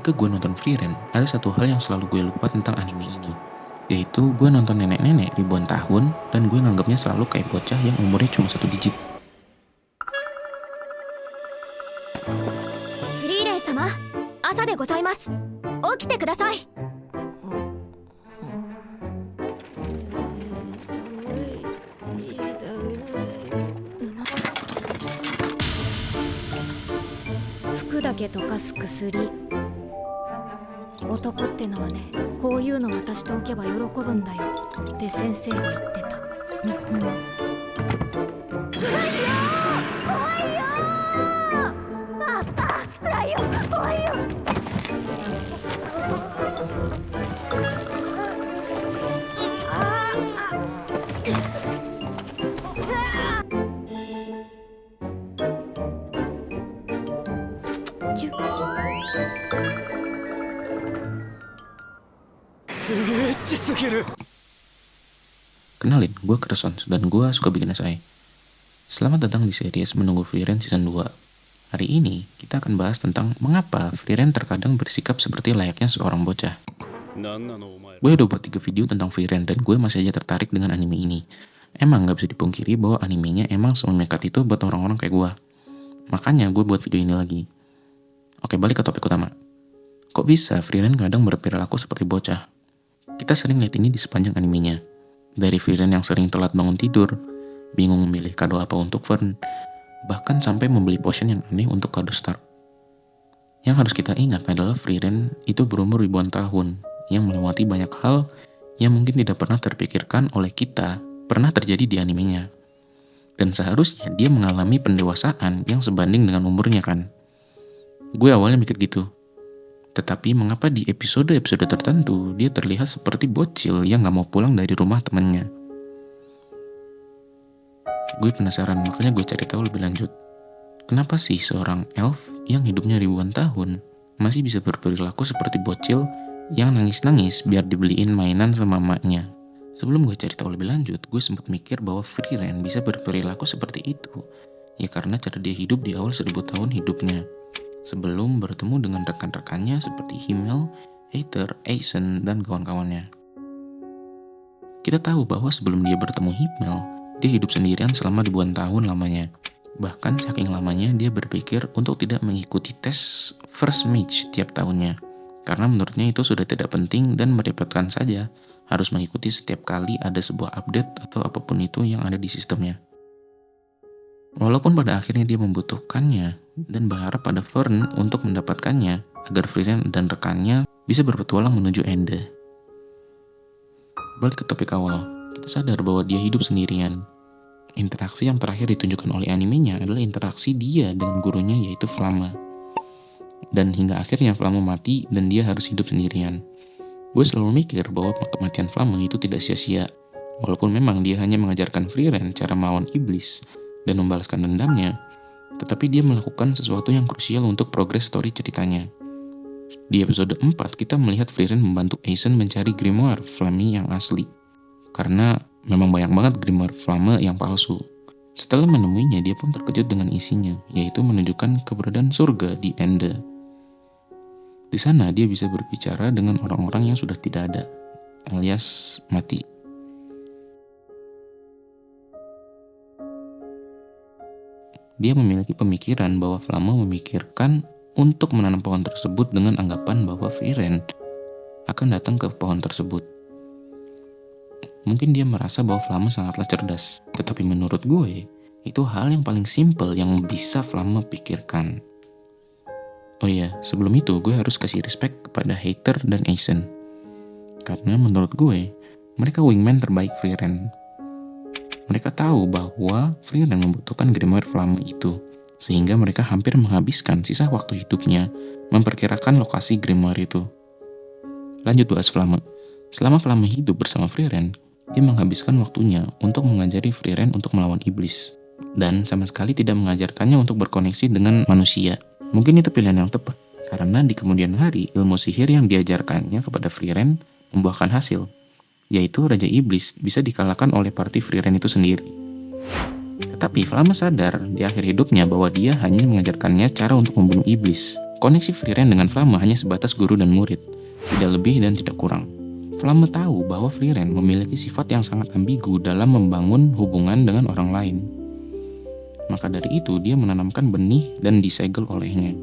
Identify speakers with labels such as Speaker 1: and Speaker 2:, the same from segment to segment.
Speaker 1: ketika gue nonton Frieren, ada satu hal yang selalu gue lupa tentang anime ini. Yaitu gue nonton nenek-nenek ribuan tahun dan gue nganggapnya selalu kayak bocah yang umurnya cuma 1 digit.
Speaker 2: フリーレン様、朝でございます。起きてください。服だけ溶かす薬。男ってのはね、こういうの渡しておけば喜ぶんだよって先生が言ってた。
Speaker 1: Kenalin, gue Kersons dan gue suka bikin esai. Selamat datang di series Menunggu Frieren Season 2. Hari ini, kita akan bahas tentang mengapa Frieren terkadang bersikap seperti layaknya seorang bocah. Gue udah buat 3 video tentang Frieren dan gue masih aja tertarik dengan anime ini. Emang gak bisa dipungkiri bahwa animenya emang sememikat itu buat orang-orang kayak gue. Makanya gue buat video ini lagi. Oke, balik ke topik utama. Kok bisa Frieren kadang berperilaku seperti bocah? Kita sering lihat ini di sepanjang animenya. Dari Frieren yang sering telat bangun tidur, bingung memilih kado apa untuk Fern, bahkan sampai membeli potion yang aneh untuk kado Stark. Yang harus kita ingat adalah Frieren itu berumur ribuan tahun, yang melewati banyak hal yang mungkin tidak pernah terpikirkan oleh kita pernah terjadi di animenya. Dan seharusnya dia mengalami pendewasaan yang sebanding dengan umurnya kan. Gue awalnya mikir gitu. Tetapi mengapa di episode-episode tertentu dia terlihat seperti bocil yang gak mau pulang dari rumah temannya? Gue penasaran, makanya gue cari tahu lebih lanjut. Kenapa sih seorang elf yang hidupnya ribuan tahun masih bisa berperilaku seperti bocil yang nangis-nangis biar dibeliin mainan sama emaknya? Sebelum gue cari tahu lebih lanjut, gue sempat mikir bahwa Frieren bisa berperilaku seperti itu. Ya karena cara dia hidup di awal 1000 tahun hidupnya. Sebelum bertemu dengan rekan-rekannya seperti Himmel, Aether, Aizen, dan kawan-kawannya. Kita tahu bahwa sebelum dia bertemu Himmel, dia hidup sendirian selama ribuan tahun lamanya. Bahkan saking lamanya dia berpikir untuk tidak mengikuti tes First Mage tiap tahunnya. Karena menurutnya itu sudah tidak penting dan merepotkan saja, harus mengikuti setiap kali ada sebuah update atau apapun itu yang ada di sistemnya. Walaupun pada akhirnya dia membutuhkannya dan berharap pada Fern untuk mendapatkannya agar Frieren dan rekannya bisa berpetualang menuju Ende. Balik ke topik awal, kita sadar bahwa dia hidup sendirian. Interaksi yang terakhir ditunjukkan oleh animenya adalah interaksi dia dengan gurunya yaitu Flamme. Dan hingga akhirnya Flamme mati dan dia harus hidup sendirian. Gue selalu mikir bahwa kematian Flamme itu tidak sia-sia. Walaupun memang dia hanya mengajarkan Frieren cara melawan iblis dan membalaskan dendamnya, tetapi dia melakukan sesuatu yang krusial untuk progres story ceritanya. Di episode 4, kita melihat Frieren membantu Aizen mencari grimoire Flamme yang asli, karena memang banyak banget grimoire Flamme yang palsu. Setelah menemuinya, dia pun terkejut dengan isinya, yaitu menunjukkan keberadaan surga di Ende. Di sana, dia bisa berbicara dengan orang-orang yang sudah tidak ada, alias mati. Dia memiliki pemikiran bahwa Flamme memikirkan untuk menanam pohon tersebut dengan anggapan bahwa Frieren akan datang ke pohon tersebut. Mungkin dia merasa bahwa Flamme sangatlah cerdas, tetapi menurut gue, itu hal yang paling simpel yang bisa Flamme pikirkan. Oh iya, sebelum itu gue harus kasih respect kepada Aether dan Aizen. Karena menurut gue, mereka wingman terbaik Frieren. Mereka tahu bahwa Frieren membutuhkan grimoire Flamme itu, sehingga mereka hampir menghabiskan sisa waktu hidupnya memperkirakan lokasi grimoire itu. Lanjut bahas Flamme. Selama Flamme hidup bersama Frieren, dia menghabiskan waktunya untuk mengajari Frieren untuk melawan iblis, dan sama sekali tidak mengajarkannya untuk berkoneksi dengan manusia. Mungkin itu pilihan yang tepat, karena di kemudian hari ilmu sihir yang diajarkannya kepada Frieren membuahkan hasil, yaitu Raja Iblis bisa dikalahkan oleh party Frieren itu sendiri. Tetapi Flamme sadar di akhir hidupnya bahwa dia hanya mengajarkannya cara untuk membunuh iblis, Koneksi Frieren dengan Flamme hanya sebatas guru dan murid, tidak lebih dan tidak kurang. Flamme tahu bahwa Frieren memiliki sifat yang sangat ambigu dalam membangun hubungan dengan orang lain. Maka dari itu dia menanamkan benih dan disegel olehnya.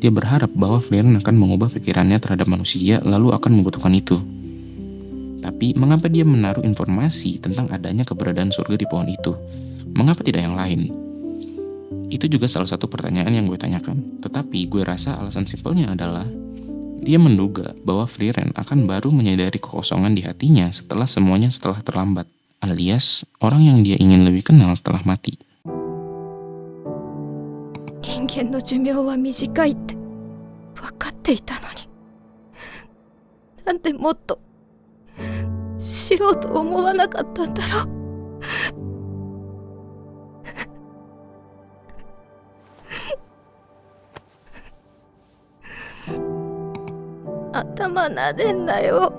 Speaker 1: Dia berharap bahwa Frieren akan mengubah pikirannya terhadap manusia lalu akan membutuhkan itu. Tapi mengapa dia menaruh informasi tentang adanya keberadaan surga di pohon itu? Mengapa tidak yang lain? Itu juga salah satu pertanyaan yang gue tanyakan. Tetapi gue rasa alasan simpelnya adalah dia menduga bahwa Frieren akan baru menyadari kekosongan di hatinya setelah semuanya terlambat. Alias, orang yang dia ingin lebih kenal telah mati.
Speaker 2: 人間の寿命は短いって分かっていたのに、なんでもっと知ろうと思わなかったんだろう。頭撫でんなよ。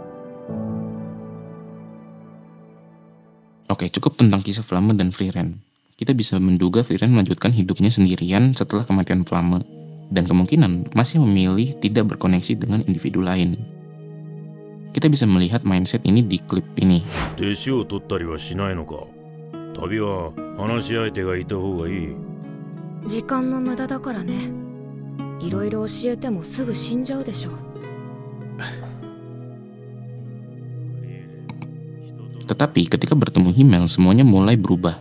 Speaker 1: Oke, cukup tentang kisah Flamme dan Frieren. Kita bisa menduga Frieren melanjutkan hidupnya sendirian setelah kematian Flamme, dan kemungkinan masih memilih tidak berkoneksi dengan individu lain. Kita bisa melihat mindset ini di klip ini.
Speaker 3: 弟子を取ったりはしないのか。旅は話し相手がいた方がいい。
Speaker 2: 時間の無駄だからね。いろいろ教えてもすぐ死んじゃうでしょ。
Speaker 1: Tetapi ketika bertemu Himmel, semuanya mulai berubah.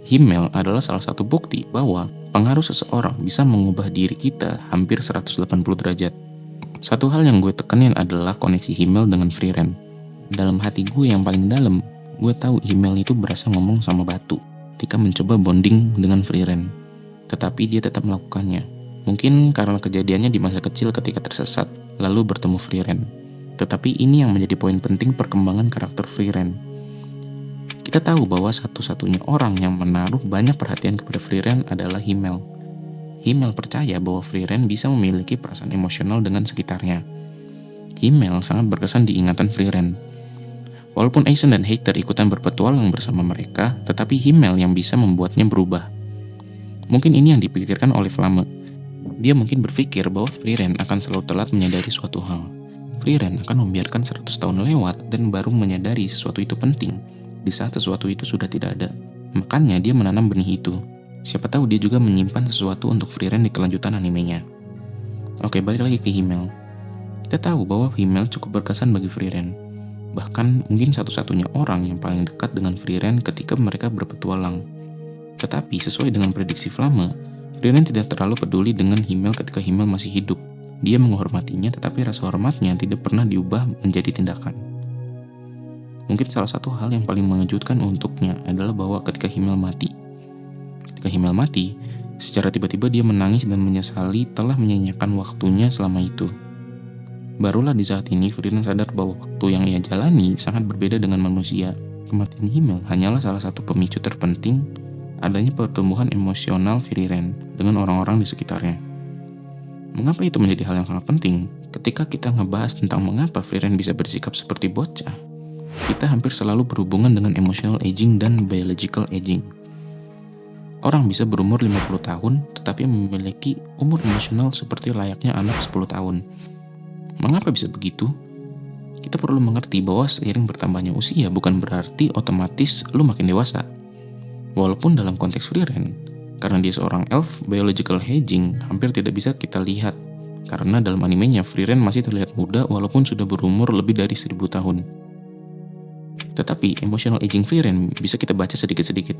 Speaker 1: Himmel adalah salah satu bukti bahwa pengaruh seseorang bisa mengubah diri kita hampir 180 derajat. Satu hal yang gue tekanin adalah koneksi Himmel dengan Frieren. Dalam hati gue yang paling dalam, gue tahu Himmel itu berasa ngomong sama batu ketika mencoba bonding dengan Frieren. Tetapi dia tetap melakukannya. Mungkin karena kejadiannya di masa kecil ketika tersesat, lalu bertemu Frieren. Tetapi ini yang menjadi poin penting perkembangan karakter Frieren. Kita tahu bahwa satu-satunya orang yang menaruh banyak perhatian kepada Frieren adalah Himmel. Himmel percaya bahwa Frieren bisa memiliki perasaan emosional dengan sekitarnya. Himmel sangat berkesan di ingatan Frieren. Walaupun Aizen dan Heiter ikutan berpetualang bersama mereka, tetapi Himmel yang bisa membuatnya berubah. Mungkin ini yang dipikirkan oleh Flamme. Dia mungkin berpikir bahwa Frieren akan selalu telat menyadari suatu hal. Frieren akan membiarkan 100 tahun lewat dan baru menyadari sesuatu itu penting di saat sesuatu itu sudah tidak ada. Makanya dia menanam benih itu. Siapa tahu dia juga menyimpan sesuatu untuk Frieren di kelanjutan animenya. Oke, balik lagi ke Himmel. Kita tahu bahwa Himmel cukup berkesan bagi Frieren. Bahkan mungkin satu-satunya orang yang paling dekat dengan Frieren ketika mereka berpetualang. Tetapi sesuai dengan prediksi Flamme, Frieren tidak terlalu peduli dengan Himmel ketika Himmel masih hidup. Dia menghormatinya, tetapi rasa hormatnya tidak pernah diubah menjadi tindakan. Mungkin salah satu hal yang paling mengejutkan untuknya adalah bahwa ketika Himmel mati. Ketika Himmel mati, secara tiba-tiba dia menangis dan menyesali telah menyanyiakan waktunya selama itu. Barulah di saat ini Frieren sadar bahwa waktu yang ia jalani sangat berbeda dengan manusia. Kematian Himmel hanyalah salah satu pemicu terpenting adanya pertumbuhan emosional Frieren dengan orang-orang di sekitarnya. Mengapa itu menjadi hal yang sangat penting? Ketika kita ngebahas tentang mengapa Frieren bisa bersikap seperti bocah, kita hampir selalu berhubungan dengan emotional aging dan biological aging. Orang bisa berumur 50 tahun tetapi memiliki umur emosional seperti layaknya anak 10 tahun. Mengapa bisa begitu? Kita perlu mengerti bahwa seiring bertambahnya usia bukan berarti otomatis lu makin dewasa. Walaupun dalam konteks Frieren, karena dia seorang elf, biological aging hampir tidak bisa kita lihat. Karena dalam animenya Frieren masih terlihat muda walaupun sudah berumur lebih dari 1000 tahun. Tetapi emotional aging Frieren bisa kita baca sedikit-sedikit.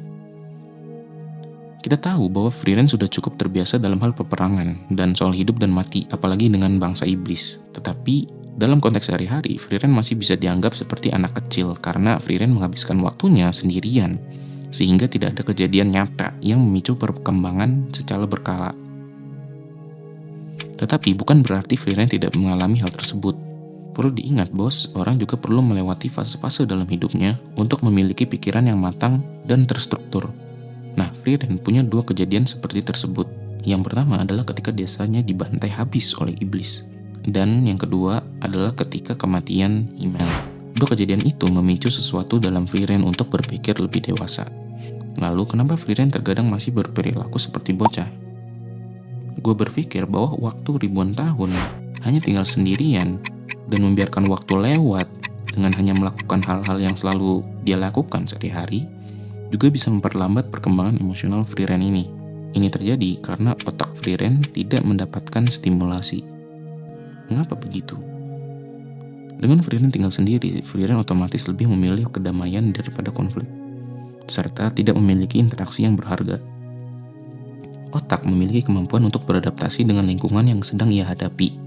Speaker 1: Kita tahu bahwa Frieren sudah cukup terbiasa dalam hal peperangan dan soal hidup dan mati, apalagi dengan bangsa iblis. Tetapi dalam konteks sehari-hari, Frieren masih bisa dianggap seperti anak kecil karena Frieren menghabiskan waktunya sendirian, sehingga tidak ada kejadian nyata yang memicu perkembangan secara berkala. Tetapi bukan berarti Frieren tidak mengalami hal tersebut. Perlu diingat bahwa seseorang juga perlu melewati fase-fase dalam hidupnya untuk memiliki pikiran yang matang dan terstruktur. Nah, Frieren punya dua kejadian seperti tersebut. Yang pertama adalah ketika desanya dibantai habis oleh iblis. Dan yang kedua adalah ketika kematian Himmel. Dua kejadian itu memicu sesuatu dalam Frieren untuk berpikir lebih dewasa. Lalu kenapa Frieren terkadang masih berperilaku seperti bocah? gue berpikir bahwa waktu ribuan tahun hanya tinggal sendirian dan membiarkan waktu lewat dengan hanya melakukan hal-hal yang selalu dia lakukan sehari-hari juga bisa memperlambat perkembangan emosional Frieren ini. Ini terjadi karena otak Frieren tidak mendapatkan stimulasi. Mengapa begitu? Dengan Frieren tinggal sendiri, Frieren otomatis lebih memilih kedamaian daripada konflik, serta tidak memiliki interaksi yang berharga. Otak memiliki kemampuan untuk beradaptasi dengan lingkungan yang sedang ia hadapi.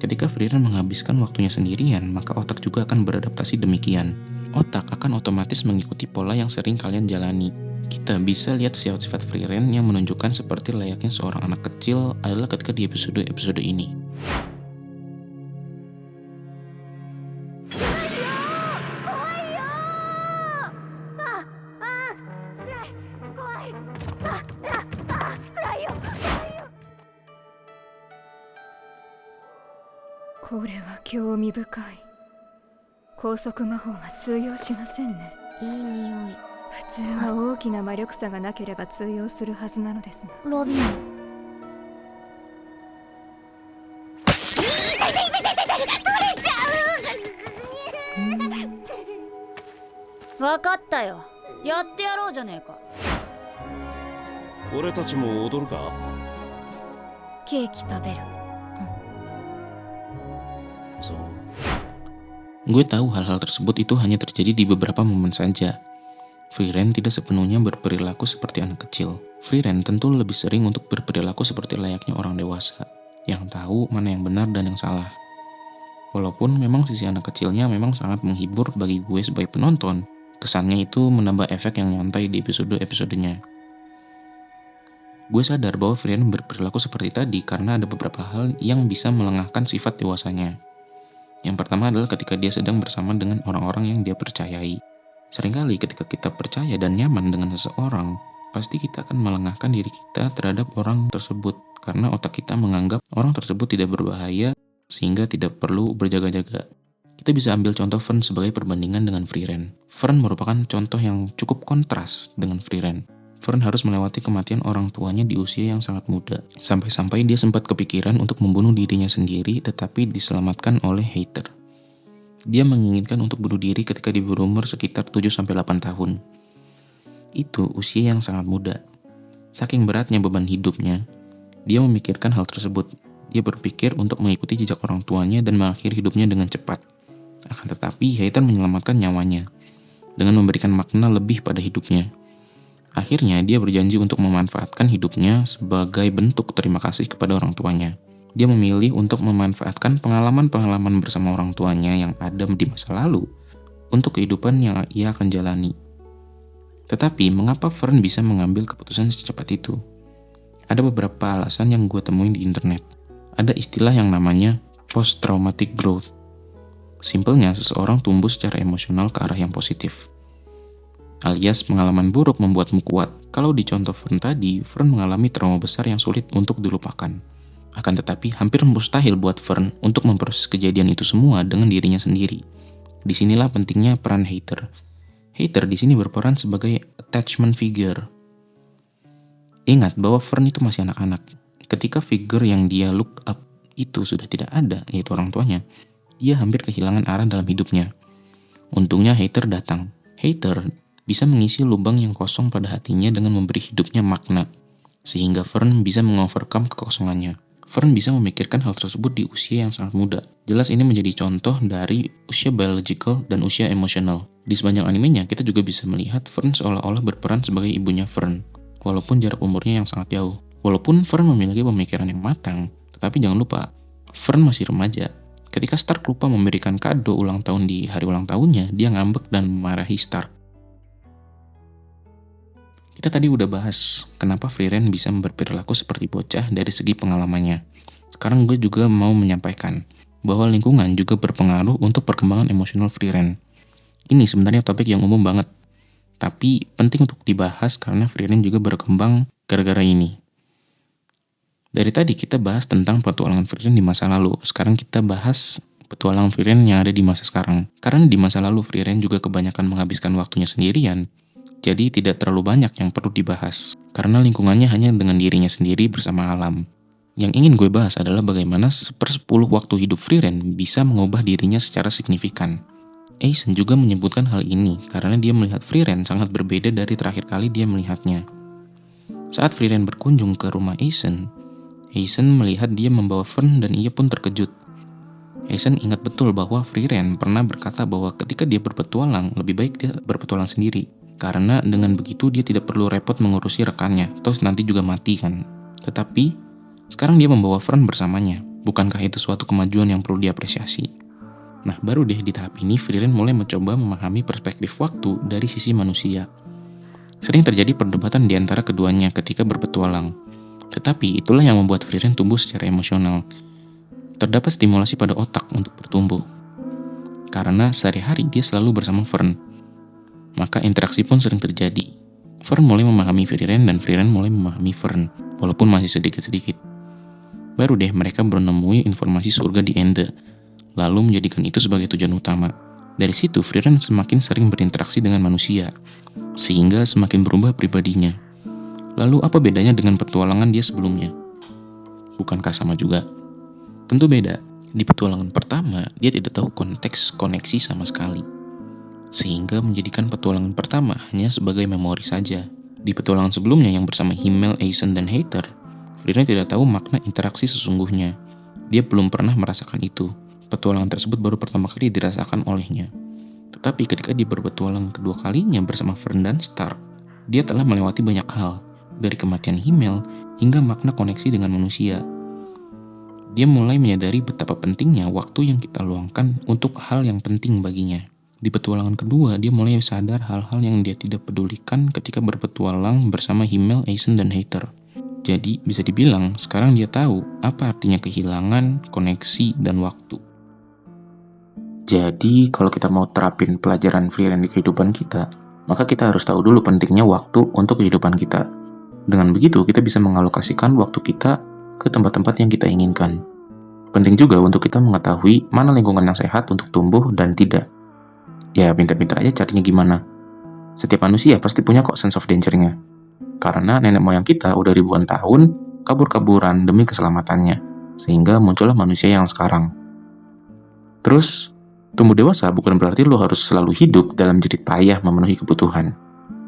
Speaker 1: Ketika Frieren menghabiskan waktunya sendirian, maka otak juga akan beradaptasi demikian. Otak akan otomatis mengikuti pola yang sering kalian jalani. Kita bisa lihat sifat-sifat Frieren yang menunjukkan seperti layaknya seorang anak kecil adalah ketika di episode ini.
Speaker 2: Iniは興味深い。高速魔法が通用しませんね。
Speaker 4: いい匂い。
Speaker 2: 普通は大きな魔力差がなければ通用するはずなのですが。
Speaker 4: ロビン。わかったよ。やってやろうじゃねえか。
Speaker 3: 俺たちも踊るか？
Speaker 4: ケーキ食べる。
Speaker 3: そう。
Speaker 1: Gue tahu hal-hal tersebut itu hanya terjadi di beberapa momen saja. Frieren tidak sepenuhnya berperilaku seperti anak kecil. Frieren tentu lebih sering untuk berperilaku seperti layaknya orang dewasa, yang tahu mana yang benar dan yang salah. Walaupun memang sisi anak kecilnya memang sangat menghibur bagi gue sebagai penonton, kesannya itu menambah efek yang nyantai di episode-episodenya. Gue sadar bahwa Frieren berperilaku seperti tadi karena ada beberapa hal yang bisa melengahkan sifat dewasanya. Yang pertama adalah ketika dia sedang bersama dengan orang-orang yang dia percayai. Seringkali ketika kita percaya dan nyaman dengan seseorang, pasti kita akan melengahkan diri kita terhadap orang tersebut karena otak kita menganggap orang tersebut tidak berbahaya sehingga tidak perlu berjaga-jaga. Kita bisa ambil contoh Fern sebagai perbandingan dengan Frieren. Fern merupakan contoh yang cukup kontras dengan Frieren. Fern harus melewati kematian orang tuanya di usia yang sangat muda. Sampai-sampai dia sempat kepikiran untuk membunuh dirinya sendiri tetapi diselamatkan oleh Heather. Dia menginginkan untuk bunuh diri ketika di berumur sekitar 7-8 tahun. Itu usia yang sangat muda. Saking beratnya beban hidupnya, dia memikirkan hal tersebut. Dia berpikir untuk mengikuti jejak orang tuanya dan mengakhiri hidupnya dengan cepat. Akan tetapi Heather menyelamatkan nyawanya dengan memberikan makna lebih pada hidupnya. Akhirnya dia berjanji untuk memanfaatkan hidupnya sebagai bentuk terima kasih kepada orang tuanya. Dia memilih untuk memanfaatkan pengalaman-pengalaman bersama orang tuanya yang ada di masa lalu untuk kehidupan yang ia akan jalani. Tetapi mengapa Fern bisa mengambil keputusan secepat itu? Ada beberapa alasan yang gue temuin di internet. Ada istilah yang namanya post-traumatic growth. Simpelnya seseorang tumbuh secara emosional ke arah yang positif. Alias pengalaman buruk membuatmu kuat. Kalau di contoh Fern tadi, Fern mengalami trauma besar yang sulit untuk dilupakan. Akan tetapi hampir mustahil buat Fern untuk memproses kejadian itu semua dengan dirinya sendiri. Disinilah pentingnya peran Heather. Heather di sini berperan sebagai attachment figure. Ingat bahwa Fern itu masih anak-anak. Ketika figure yang dia look up itu sudah tidak ada, yaitu orang tuanya, dia hampir kehilangan arah dalam hidupnya. Untungnya Heather datang. Heather bisa mengisi lubang yang kosong pada hatinya dengan memberi hidupnya makna, sehingga Fern bisa mengovercome kekosongannya. Fern bisa memikirkan hal tersebut di usia yang sangat muda. Jelas ini menjadi contoh dari usia biological dan usia emosional. Di sepanjang animenya, kita juga bisa melihat Fern seolah-olah berperan sebagai ibunya Fern, walaupun jarak umurnya yang sangat jauh. Walaupun Fern memiliki pemikiran yang matang, tetapi jangan lupa, Fern masih remaja. Ketika Stark lupa memberikan kado ulang tahun di hari ulang tahunnya, dia ngambek dan memarahi Stark. Kita tadi udah bahas kenapa Frieren bisa berperilaku seperti bocah dari segi pengalamannya. Sekarang gue juga mau menyampaikan bahwa lingkungan juga berpengaruh untuk perkembangan emosional Frieren. Ini sebenarnya topik yang umum banget, tapi penting untuk dibahas karena Frieren juga berkembang gara-gara ini. Dari tadi kita bahas tentang petualangan Frieren di masa lalu. Sekarang kita bahas petualangan Frieren yang ada di masa sekarang. Karena di masa lalu Frieren juga kebanyakan menghabiskan waktunya sendirian. Jadi tidak terlalu banyak yang perlu dibahas, karena lingkungannya hanya dengan dirinya sendiri bersama alam. Yang ingin gue bahas adalah bagaimana 1/10 waktu hidup Frieren bisa mengubah dirinya secara signifikan. Eisen juga menyebutkan hal ini karena dia melihat Frieren sangat berbeda dari terakhir kali dia melihatnya. Saat Frieren berkunjung ke rumah Eisen melihat dia membawa Fern dan ia pun terkejut. Eisen ingat betul bahwa Frieren pernah berkata bahwa ketika dia berpetualang, lebih baik dia berpetualang sendiri. Karena dengan begitu dia tidak perlu repot mengurusi rekannya, toh nanti juga mati kan. Tetapi, sekarang dia membawa Fern bersamanya. Bukankah itu suatu kemajuan yang perlu diapresiasi? Nah, baru deh di tahap ini Frieren mulai mencoba memahami perspektif waktu dari sisi manusia. Sering terjadi perdebatan di antara keduanya ketika berpetualang. Tetapi itulah yang membuat Frieren tumbuh secara emosional. Terdapat stimulasi pada otak untuk bertumbuh. Karena sehari-hari dia selalu bersama Fern. Maka interaksi pun sering terjadi. Fern mulai memahami Frieren dan Frieren mulai memahami Fern, walaupun masih sedikit-sedikit. Baru deh mereka menemui informasi surga di Ende, lalu menjadikan itu sebagai tujuan utama. Dari situ Frieren semakin sering berinteraksi dengan manusia, sehingga semakin berubah pribadinya. Lalu apa bedanya dengan petualangan dia sebelumnya? Bukankah sama juga? Tentu beda. Di petualangan pertama, dia tidak tahu konteks koneksi sama sekali. Sehingga menjadikan petualangan pertama hanya sebagai memori saja. Di petualangan sebelumnya yang bersama Himmel, Eisen, dan Heather, Frieren tidak tahu makna interaksi sesungguhnya. Dia belum pernah merasakan itu. Petualangan tersebut baru pertama kali dirasakan olehnya. Tetapi ketika dia berpetualang kedua kalinya bersama Fern dan Stark, dia telah melewati banyak hal. Dari kematian Himmel hingga makna koneksi dengan manusia. Dia mulai menyadari betapa pentingnya waktu yang kita luangkan untuk hal yang penting baginya. Di petualangan kedua, dia mulai sadar hal-hal yang dia tidak pedulikan ketika berpetualang bersama Himmel, Eisen, dan Heather. Jadi, bisa dibilang sekarang dia tahu apa artinya kehilangan, koneksi, dan waktu. Jadi, kalau kita mau terapin pelajaran Frieren di kehidupan kita, maka kita harus tahu dulu pentingnya waktu untuk kehidupan kita. Dengan begitu, kita bisa mengalokasikan waktu kita ke tempat-tempat yang kita inginkan. Penting juga untuk kita mengetahui mana lingkungan yang sehat untuk tumbuh dan tidak. Ya, pintar-pintar aja carinya gimana. Setiap manusia pasti punya kok sense of danger-nya. Karena nenek moyang kita udah ribuan tahun kabur-kaburan demi keselamatannya. Sehingga muncullah manusia yang sekarang. Terus, tumbuh dewasa bukan berarti lo harus selalu hidup dalam jerit payah memenuhi kebutuhan.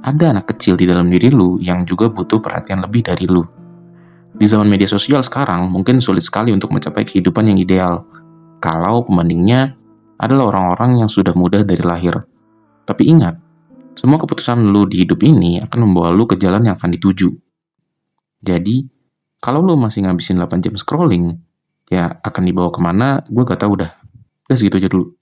Speaker 1: Ada anak kecil di dalam diri lu yang juga butuh perhatian lebih dari lu. Di zaman media sosial sekarang, mungkin sulit sekali untuk mencapai kehidupan yang ideal. Kalau pembandingnya adalah orang-orang yang sudah muda dari lahir. Tapi ingat, semua keputusan lu di hidup ini akan membawa lu ke jalan yang akan dituju. Jadi, kalau lu masih ngabisin 8 jam scrolling, ya akan dibawa kemana, gue gak tahu dah. Udah segitu aja dulu.